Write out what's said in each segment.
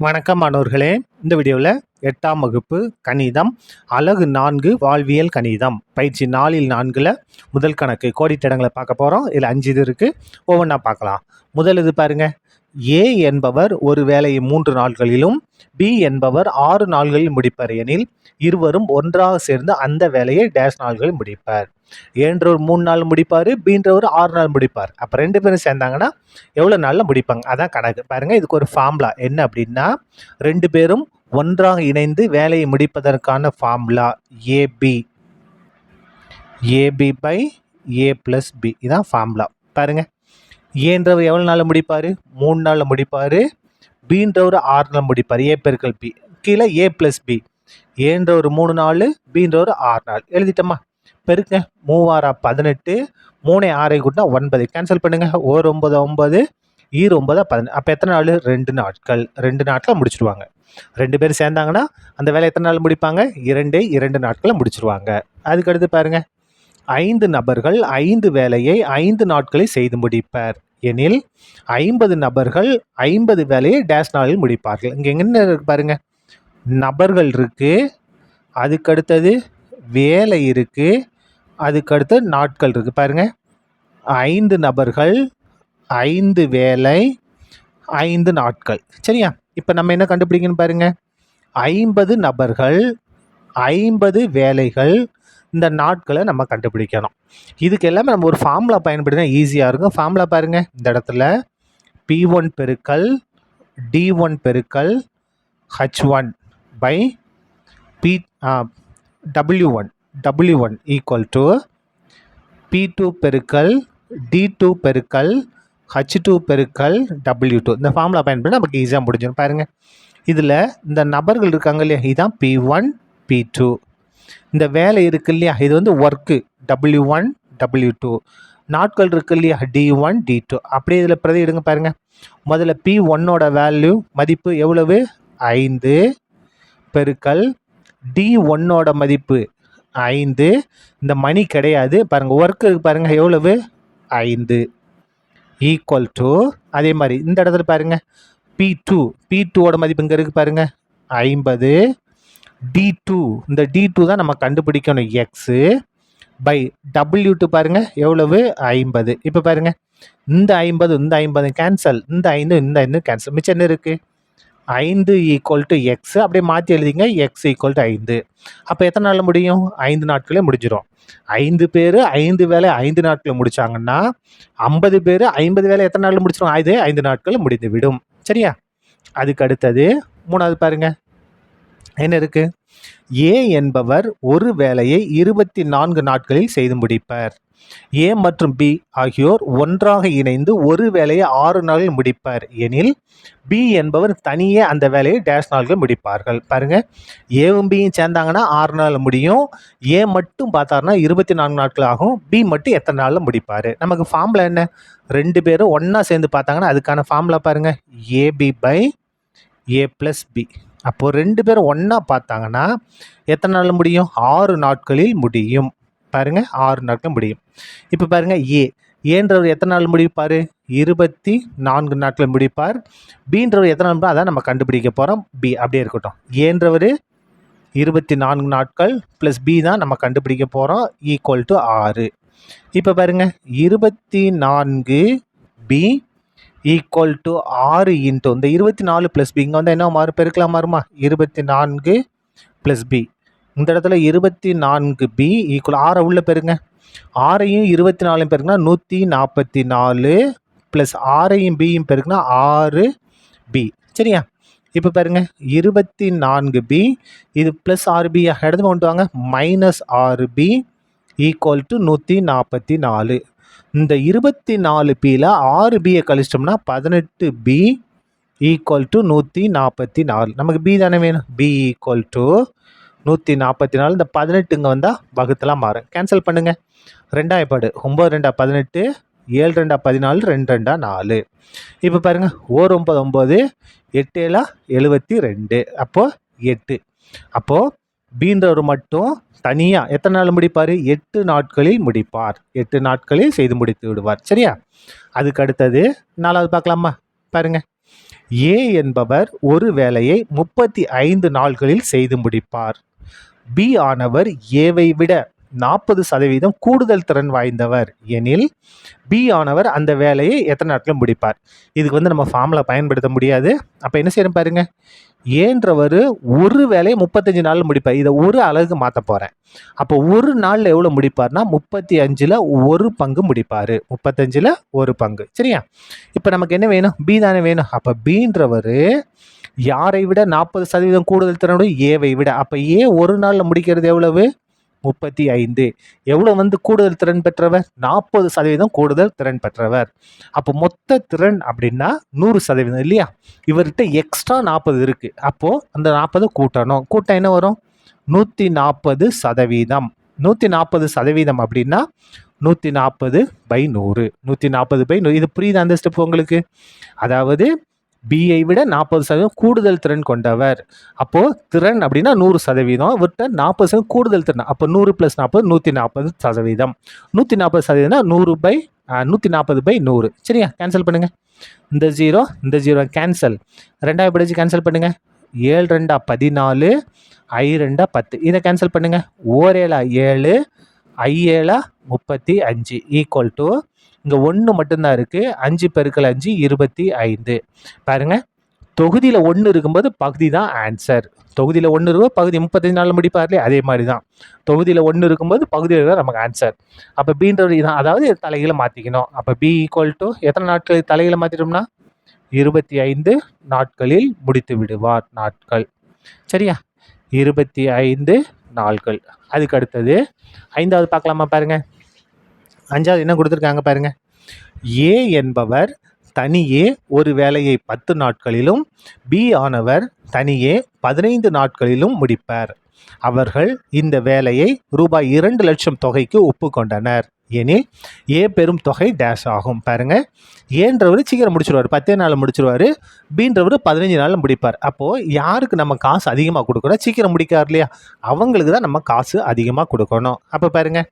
வணக்கம் மாணவர்களே. இந்த வீடியோவில் 8ஆம் வகுப்பு கணிதம் அலகு 4 வாழ்வியல் கணிதம் பயிற்சி 4ல் 4ல் முதல் கணக்கு கோடிட்டடங்களை பார்க்க போகிறோம். இதில் 5 இது இருக்குது, ஒவ்வொன்றா பார்க்கலாம். முதல் இது பாருங்க, ஏ என்பவர் ஒரு வேலையை 3 நாட்களிலும் பி என்பவர் 6 நாள்களில் முடிப்பார் எனில் இருவரும் ஒன்றாக சேர்ந்து அந்த வேலையை டேஷ் நாள்களில் முடிப்பார். ஏன்றவர் 3 நாள் முடிப்பார், பீன்றவர் 6 நாள் முடிப்பார். அப்போ 2 பேரும் சேர்ந்தாங்கன்னா எவ்வளோ நாளில் முடிப்பாங்க, அதான் கணக்கு. பாருங்கள், இதுக்கு ஒரு ஃபார்முலா என்ன அப்படின்னா, 2 பேரும் ஒன்றாக இணைந்து வேலையை முடிப்பதற்கான formula A B by A plus B, இதான் ஃபார்முலா. பாருங்கள், ஏன்றவர் எவ்வளோ நாளில் முடிப்பார், 3 நாளில் முடிப்பார். பீன்றவர் 6 நாள் முடிப்பார், ஏ பெருக்கல் பி. கீழே ஏ ப்ளஸ் பி, ஏன்றவர் 3 நாள், பீன்றவர் 6 நாள். எழுதிட்டோமா? பெருக்க 3 18, 3 6 கூட்டினா 9. கேன்சல் பண்ணுங்க. 1 9 9, 9 11. அப்போ எத்தனை நாள்? 2 நாட்கள். 2 நாட்கள் முடிச்சிடுவாங்க. 2 பேர் சேர்ந்தாங்கன்னா அந்த வேலை எத்தனை நாள் முடிப்பாங்க? 2 நாட்களை முடிச்சிருவாங்க. அதுக்கடுத்து பாருங்க, 5 நபர்கள் 5 வேலையை 5 நாட்களில் செய்து முடிப்பார் எனில் 50 நபர்கள் 50 வேலையை டேஷ் நாளில் முடிப்பார்கள். இங்கே என்ன இருக்கு பாருங்க, நபர்கள் இருக்கு, அதுக்கடுத்தது வேலை இருக்கு, அதுக்கடுத்து நாட்கள் இருக்கு. பாருங்க, 5 நபர்கள் 5 வேலை 5 நாட்கள். சரியா? இப்போ நம்ம என்ன கண்டுபிடிக்கணும் பாருங்க, 50 நபர்கள் 50 வேலைகள், இந்த நாட்களை நம்ம கண்டுபிடிக்கணும். இதுக்கு எல்லாமே நம்ம ஒரு ஃபார்முலா பயன்படுத்தினா ஈஸியாக இருக்கும். ஃபார்முலா பாருங்க, இந்த இடத்துல P1 பெருக்கல் D1 பெருக்கல் H1 by W1 equal to P2 பெருக்கல் D2 பெருக்கல் H2 பெருக்கல் W2. இந்த ஃபார்முலா பயன்படுத்தி நமக்கு ஈஸியாக முடிஞ்சிடும். பாருங்கள், இதில் இந்த நபர்கள் இருக்காங்க இல்லையா, இதுதான் P1 P2. இந்த வேலை இருக்கு இல்லையா, இது வந்து ஒர்க்கு W1 W2. நாட்கள் இருக்கு இல்லையா, D1 D2. அப்படியே இதில் பிரதியிடுங்க. பாருங்கள், முதல்ல P1ஓட வேல்யூ மதிப்பு எவ்வளவு? 5 பெருக்கல் D1ஓட மதிப்பு 5. இந்த மணி கிடையாது பாருங்கள், ஒர்க்கு இருக்கு பாருங்கள், எவ்வளவு? 5 ஈக்குவல் டு, அதே மாதிரி இந்த இடத்துல பாருங்கள் P2ஓட மதிப்பு இங்கே இருக்குது பாருங்கள் 50. D2, இந்த D2 தான் நம்ம கண்டுபிடிக்கணும், எக்ஸு பை W2 பாருங்கள் எவ்வளவு? 50. இப்போ பாருங்கள், இந்த 50 கேன்சல், இந்த 5 கேன்சல், மிச்சம் என்ன இருக்குது? 5 ஈக்குவல் டு எக்ஸ். அப்படியே மாற்றி எழுதிங்க, எக்ஸ் ஈக்குவல் டு 5. அப்போ எத்தனை நாளில் முடியும்? 5 நாட்களே முடிஞ்சிடும். 5 பேர் 5 வேலை 5 நாட்களில் முடித்தாங்கன்னா 50 பேர் 50 வேலை எத்தனை நாளில் முடிச்சிடும்? 5 நாட்களில் முடிந்து விடும். சரியா? அதுக்கு அடுத்தது 3வது பாருங்க, என்ன இருக்கு? ஏ என்பவர் ஒரு வேலையை 24 நாட்களில் செய்து முடிப்பார். ஏ மற்றும் பி ஆகியோர் ஒன்றாக இணைந்து ஒரு வேலையை 6 நாளில் முடிப்பார் எனில் பி என்பவர் தனியே அந்த வேலையை டேஷ் நாட்கள் முடிப்பார்கள். பாருங்க, ஏவும் பியும் சேர்ந்தாங்கன்னா 6 நாளில் முடியும். ஏ மட்டும் பார்த்தாருன்னா 24 நாட்கள் ஆகும். பி மட்டும் எத்தனை நாளில் முடிப்பார்? நமக்கு ஃபார்முலா என்ன? 2 பேரும் ஒன்றா சேர்ந்து பார்த்தாங்கன்னா அதுக்கான ஃபார்முலா பாருங்க, AB by A plus B. அப்போது 2 பேரும் ஒன்றா பார்த்தாங்கன்னா எத்தனை நாளில் முடியும்? 6 நாட்களில் முடியும். பாருங்க, 6 நாட்கள் முடியும். இப்போ பாருங்க, ஏன்றவர் எத்தனை நாள் முடிப்பார்? 24 நாட்கள் முடிப்பார். பீன்றவர் எத்தனை நாள்? அதான் நம்ம கண்டுபிடிக்க போகிறோம். பி அப்படியே இருக்கட்டும். ஏன்றவர் 24 நாட்கள் ப்ளஸ் பி தான் நம்ம கண்டுபிடிக்க போகிறோம், ஈக்குவல் டு 6. இப்போ பாருங்க, 24 பி ஈக்குவல் டு 6 இன்ட்டு இந்த 24 ப்ளஸ் பி இங்கே வந்து என்ன மாறும்? பெருக்கலாம் மாறுமா? 24 ப்ளஸ் பி. இந்த இடத்துல 24 பி ஈக்குவல் 6 உள்ள பெருங்க, 6ஐயும் 24 பெருக்குனா 144 ப்ளஸ் 6ஐயும் பியும் பெருக்குனா 6 பி. சரியா? இப்போ பாருங்க, 24 பி இது ப்ளஸ் 6 பி இடத்துல கொண்டு வாங்க, மைனஸ் 6 பி ஈக்குவல் டு 144. இந்த 24 பியில் 6 பியை கழிச்சிட்டோம்னா 18 பி ஈக்குவல் டு 144. நமக்கு பி தானே வேணும். B equal to 144. இந்த 18 இங்கே வந்தால் வகுத்தலாம் மாறும். கேன்சல் பண்ணுங்க. 2 ஏற்பாடு, 9 2 18, 7 2 14, 2 2 4. இப்போ பாருங்க, 1 9 9, 8 7 72. அப்போது 8. அப்போது பீன்றவர் மட்டும் தனியாக எத்தனை நாள் முடிப்பார்? 8 நாட்களில் முடிப்பார். 8 நாட்களில் செய்து முடித்து விடுவார். சரியா? அதுக்கு அடுத்தது 4வது பார்க்கலாமா? பாருங்க, ஏ என்பவர் ஒரு வேலையை 35 நாட்களில் செய்து முடிப்பார். பி ஆனவர் ஏவை விட 40% கூடுதல் திறன் வாய்ந்தவர் எனில் பி ஆனவர் அந்த வேலையை எத்தனை நாட்களில் முடிப்பார். இதுக்கு நம்ம ஃபார்முலா பயன்படுத்த முடியாது. அப்போ என்ன செய்யணும் பாருங்க, ஏன்றவர் ஒரு வேலையை 35 நாளில் முடிப்பார். இதை ஒரு அலகுக்கு மாற்ற போகிறேன். அப்போ ஒரு நாளில் எவ்வளோ முடிப்பார்னா 35ல் ஒரு பங்கு முடிப்பார். 35ல் ஒரு பங்கு. சரியா? இப்போ நமக்கு என்ன வேணும்? பி தானே வேணும். அப்போ பீன்றவர் யாரை விட 40% கூடுதல் திறனுடைய ஏவை விட. அப்போ ஏ ஒரு நாளில் முடிக்கிறது எவ்வளவு? 35. எவ்வளோ கூடுதல் திறன் பெற்றவர்? 40% கூடுதல் திறன் பெற்றவர். அப்போ மொத்த திறன் அப்படின்னா 100% இல்லையா? இவர்கிட்ட எக்ஸ்ட்ரா 40 இருக்கு. அப்போ அந்த 40 கூட்டணும். கூட்டம் என்ன வரும்? 140%. 140% அப்படின்னா 140/100. 140/100. இது புரியுது அந்த ஸ்டெப் உங்களுக்கு? அதாவது பிஐ விட 40% கூடுதல் திறன் கொண்டவர். அப்போ திறன் அப்படின்னா 100%. இவர்கிட்ட 40% கூடுதல் திறன். அப்போ 100 + 40 140%. 140%னா 140/100. சரியா? கேன்சல் பண்ணுங்க. இந்த 0 கேன்சல். 2 படிச்சு கேன்சல் பண்ணுங்க. 7 2 14, I 2 10. இதை கேன்சல் பண்ணுங்க. 4 7 7, I 7 35 ஈக்குவல் டு இங்கே 1 மட்டும்தான் இருக்குது. 5 × 5 25. பாருங்க, தொகுதியில் 1 இருக்கும்போது பகுதி தான் ஆன்சர். தொகுதியில் 1 இருக்கும் பகுதி 35 நாளில் முடிப்பார்லே, அதே மாதிரி தான். தொகுதியில் 1 இருக்கும்போது பகுதியில் தான் நமக்கு ஆன்சர். அப்போ பீன்றது இதான். அதாவது தலைகளை மாற்றிக்கணும். அப்போ பி ஈக்குவல் டு எத்தனை நாட்கள் தலைகளை மாற்றிட்டோம்னா 25 நாட்களில் முடித்து விடுவார். நாட்கள். சரியா? 25 நாட்கள். அதுக்கு அடுத்தது 5வது பார்க்கலாமா? பாருங்க, 5வது என்ன கொடுத்துருக்காங்க பாருங்க. ஏ என்பவர் தனியே ஒரு வேலையை 10 நாட்களிலும் பி ஆனவர் தனியே 15 நாட்களிலும் முடிப்பார். அவர்கள் இந்த வேலையை ரூபாய் 2 லட்சம் தொகைக்கு ஒப்புக்கொண்டனர் எனில் ஏ பெரும் தொகை டேஷ் ஆகும். பாருங்க, ஏன்றவர் சீக்கிரம் முடிச்சிருவார், 10 நாளில் முடிச்சிருவார். பீன்றவர் 15 நாளில் முடிப்பார். அப்போது யாருக்கு நம்ம காசு அதிகமாக கொடுக்கணும்? சீக்கிரம் முடிக்கார் இல்லையா, அவங்களுக்கு தான் நம்ம காசு அதிகமாக கொடுக்கணும். அப்போ பாருங்க,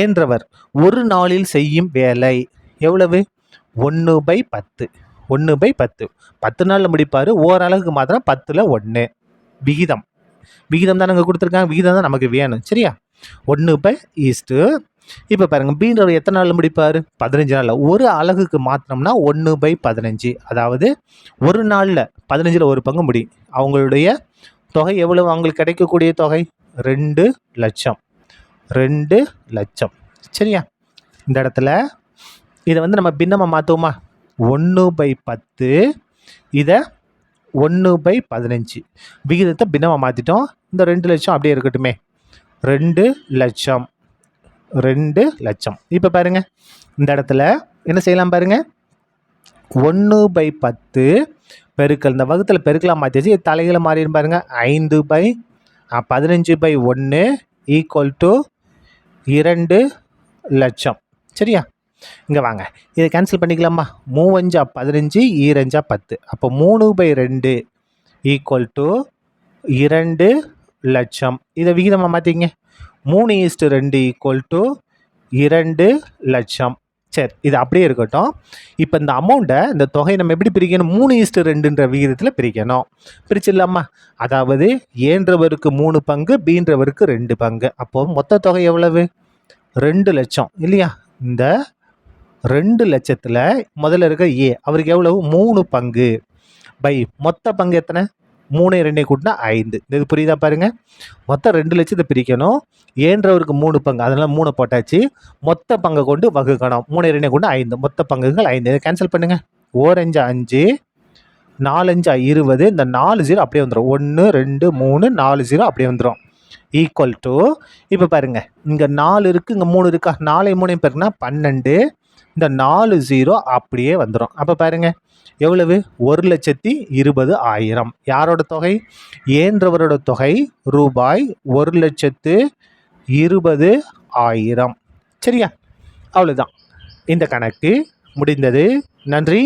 ஏன்றவர் ஒரு நாளில் செய்யும் வேலை எவ்வளவு? 1/10. 1/10. 10 நாளில் முடிப்பார். ஓரளவுக்கு மாத்திரம் 10ல் 1. விகிதம் தான் நாங்கள் கொடுத்துருக்காங்க. விகிதம் தான் நமக்கு வேணும். சரியா? 1/. இப்போ பாருங்கள், பீன்றவர் எத்தனை நாளில் முடிப்பார்? 15 நாளில். ஒரு அலகுக்கு மாத்திரம்னா 1/15. அதாவது ஒரு நாளில் 15ல் ஒரு பங்கு முடியும். அவங்களுடைய தொகை எவ்வளவு? அவங்களுக்கு கிடைக்கக்கூடிய தொகை 2 லட்சம். 2 லட்சம். சரியா? இந்த இடத்துல இதை நம்ம பின்னமாக மாற்றுவோமா? 1/10. இதை 1/15. விகிதத்தை பின்னமாக மாற்றிட்டோம். இந்த 2 லட்சம் அப்படியே இருக்கட்டுமே. 2 லட்சம். 2 லட்சம். இப்போ பாருங்க, இந்த இடத்துல என்ன செய்யலாம் பாருங்க. 1/10 பெருக்கல், இந்த வகுத்தில் பெருக்கலாம் மாற்றிச்சு, தலைகளை மாறிடும் பாருங்க. 5/15/1 ஈக்குவல் டு 2 லட்சம். சரியா? இங்கே வாங்க, இதை கேன்சல் பண்ணிக்கலாமா? 3 5 15, 2 10. அப்போ 3/2 ஈக்குவல் டு 2 லட்சம். இதை விகிதமாக மாற்றிங்க. 3:2 ஈக்குவல் டு 2 லட்சம். சரி, இது அப்படியே இருக்கட்டும். இப்போ இந்த அமௌண்ட்டை, இந்த தொகையை நம்ம எப்படி பிரிக்கணும்? 3:2ன்ற விகிதத்தில் பிரிக்கணும். பிரிச்சிடலாமா? அதாவது ஏன்றவருக்கு 3 பங்கு, பீன்றவருக்கு 2 பங்கு. அப்போது மொத்த தொகை எவ்வளவு? 2 லட்சம் இல்லையா? இந்த 2 லட்சத்தில் முதல்ல இருக்க ஏ, அவருக்கு எவ்வளவு? 3 பங்கு பை மொத்த பங்கு எத்தனை? 3 2 கூட்டினா 5. இது புரியுதா பாருங்க? மொத்தம் 2 லட்சத்தை பிரிக்கணும். ஏன்றவருக்கு 3 பங்கு, அதனால 3 போட்டாச்சு. மொத்த பங்கை கொண்டு வகுக்கணும். 3 2 கூட்டினா 5. மொத்த பங்குகள் 5. இதை கேன்சல் பண்ணுங்க. 4 5 5, 4 5 20. இந்த 4 0 அப்படியே வந்துடும். 1 2 3 4 0 அப்படியே வந்துடும். ஈக்குவல் டு, இப்போ பாருங்க, இங்கே 4 இருக்குது, இங்கே 3 இருக்கா? 4 3 பேருக்குன்னா 12. இந்த 4 0 அப்படியே வந்துடும். அப்போ பாருங்க எவ்வளவு? 1,20,000. யாரோட தொகை? ஏன்றவரோட தொகை ரூபாய் 1,20,000. சரியா? அவ்வளோதான், இந்த கணக்கு முடிந்தது. நன்றி.